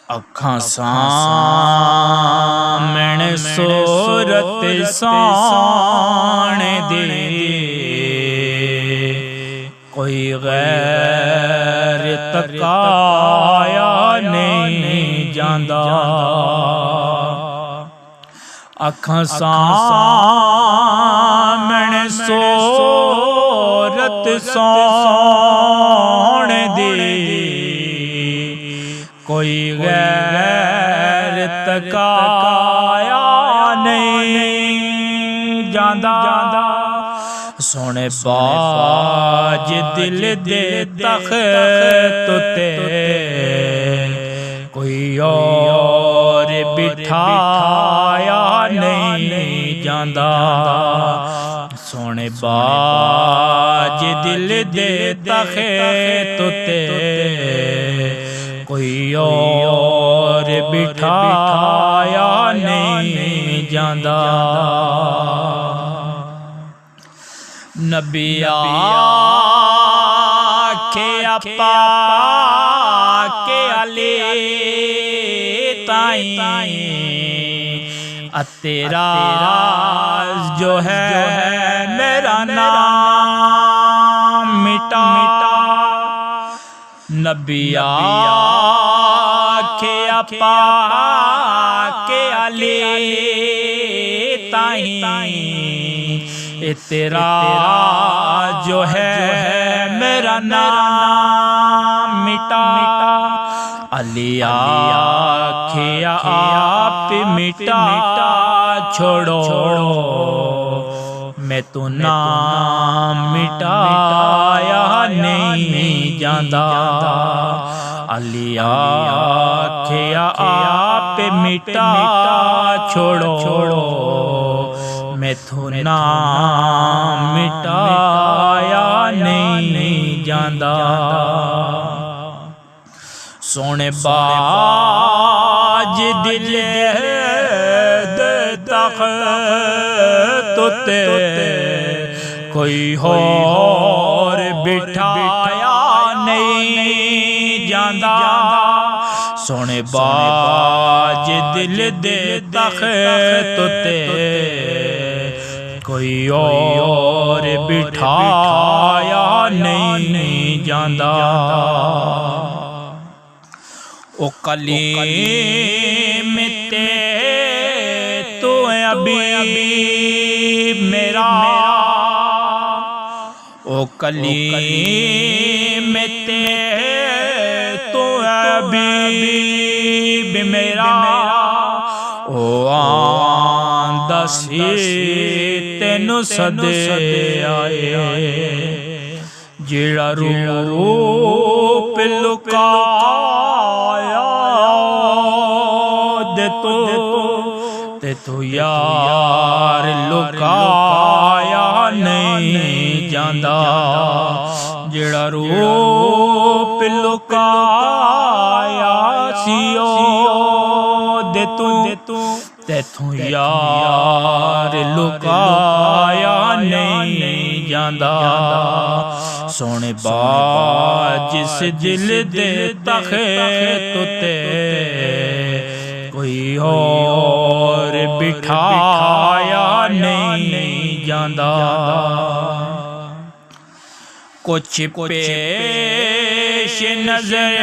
اکھاں سامنے صورت سونے دی کوئی غیر تکایا نہیں جاندا اکھاں سامنے صورت سونے دی کوئی غیر تکایا نہیں جاندا سونے باج دل دے تخت تے کوئی اور بٹھایا نہیں جاندا سونے باج دل دے تخت تے کوئی اور بٹھایا نہیں جاندا نبی آکھیا پاک علی تائیں تیرا جو ہے میرا نام مٹا نبی آکھیا پاک علی تائیں تیرا جو ہے میرا نام مٹا علی آکھیا آپ مٹا چھوڑو میں تو نام مٹایا نہیں جاندا علی آکھیا آپ مٹا چھوڑو میں تو نام مٹایا نہیں جاندا سونے باج دل دے تخت تے کوئی اور بٹھایا نہیں جاندا سونے باج دل دے تخت تے کوئی اور بٹھایا نہیں جاندا او کلیم تے تو ابھی میرا او کلیم تے تو ابھی میرا او آندا سی تینو صدے آئے جڑا روپ لکایا دے تو یار لکایا نہیں جاندا جڑا روپ لکایا سیو دے تو یار لکایا نہیں جاندا سونے باج جس دل دے تخت تے کوئی اور بٹھایا نہیں جاندا کچھ پیش نظر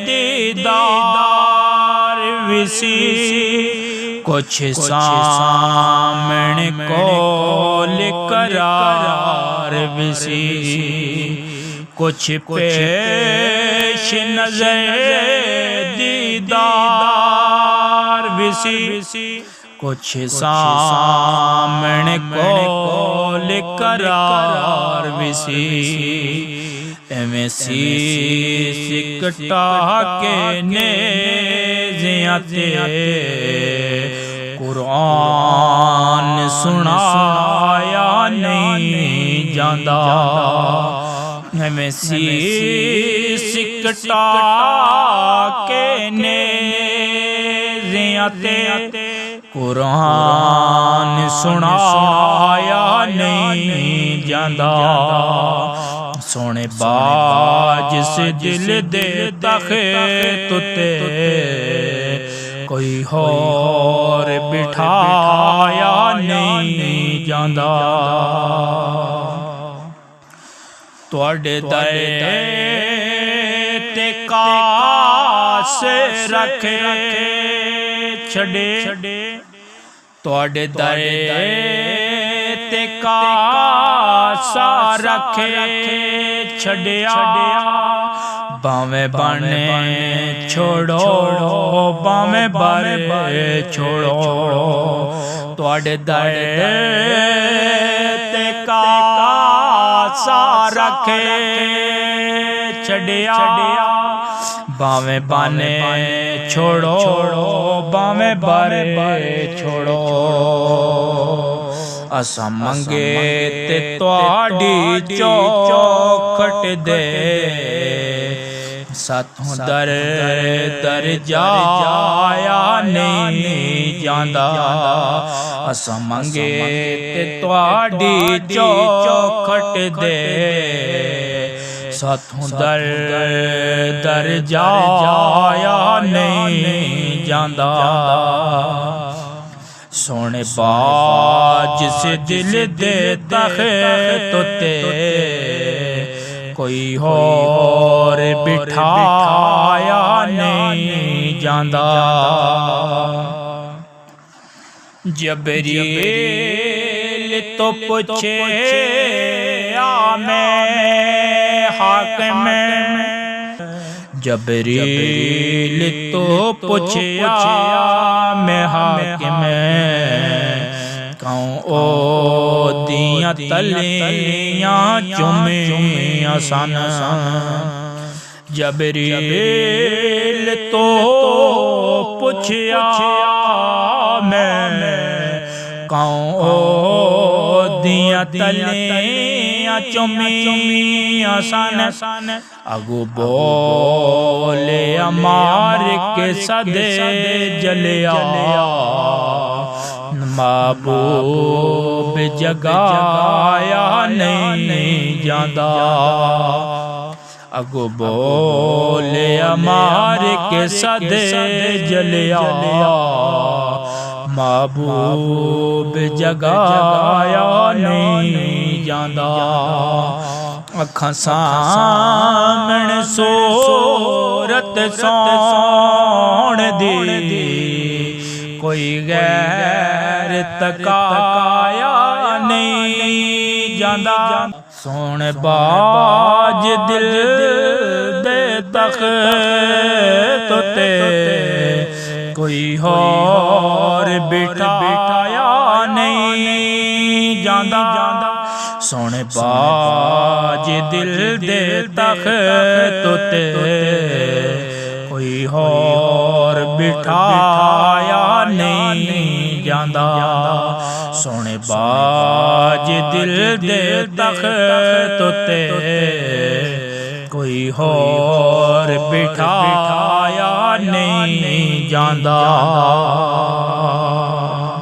دیدار وسی کچھ سامنے کول قرار وسی کچھ پیش نظر دیدار وسی کچھ سامنے کول قرار وسی ایویں سیس کٹا کے نیزیاں تے قرآن سنایا نہیں جاندا ایویں سیس کٹا کے نیزیاں تے قرآن سنایا نہیں جاندا سونے باج سے دل دے تخت تے کوئی ہور بٹھایا نہیں جاندا تواڈے در تے کاس رکھے چھڑے تواڈے در تے کاسا رکھے چھڑیا باویں بنے چھوڑو باویں بر چھوڑو تواڈے در تے کاسا رکھے چھڑیا باویں بانے چھوڑو باویں بر چھوڑو اساں منگے تے تواڈی چوکھٹ دے ساتھوں در در جایا نہیں جاندا اساں منگے تے تواڈی چوکھٹ دے ساتھوں در در جایا نہیں جاندا سونے باج سے دل دے تخت تے کوئی اور بٹھایا نہیں جاندا جبریل تو پوچھے میں حاکم جبریل تو پوچھیا میں حاکم کوں او دیاں تلیاں چومیاں سن جبریل تو پوچھیا میں کوں او دیاں تلیاں چومیاں سن اگو بولے امار کے صدے جلیا محبوب جگایا نہیں جاندا اگو بولے امار کے صدے جلیا محبوب جگایا نہیں جاندا اکھاں سامنے صورت سون دی کوئی غیر تکایا نہیں جاندا سون باج دل دے تخت تے کوئی اور بٹھایا نہیں جاندا سونے باج دل دے تخت تے کوئی اور بٹھایا نہیں جاندا سونے باج دل دے تخت تے کوئی اور بٹھایا نہیں جاندا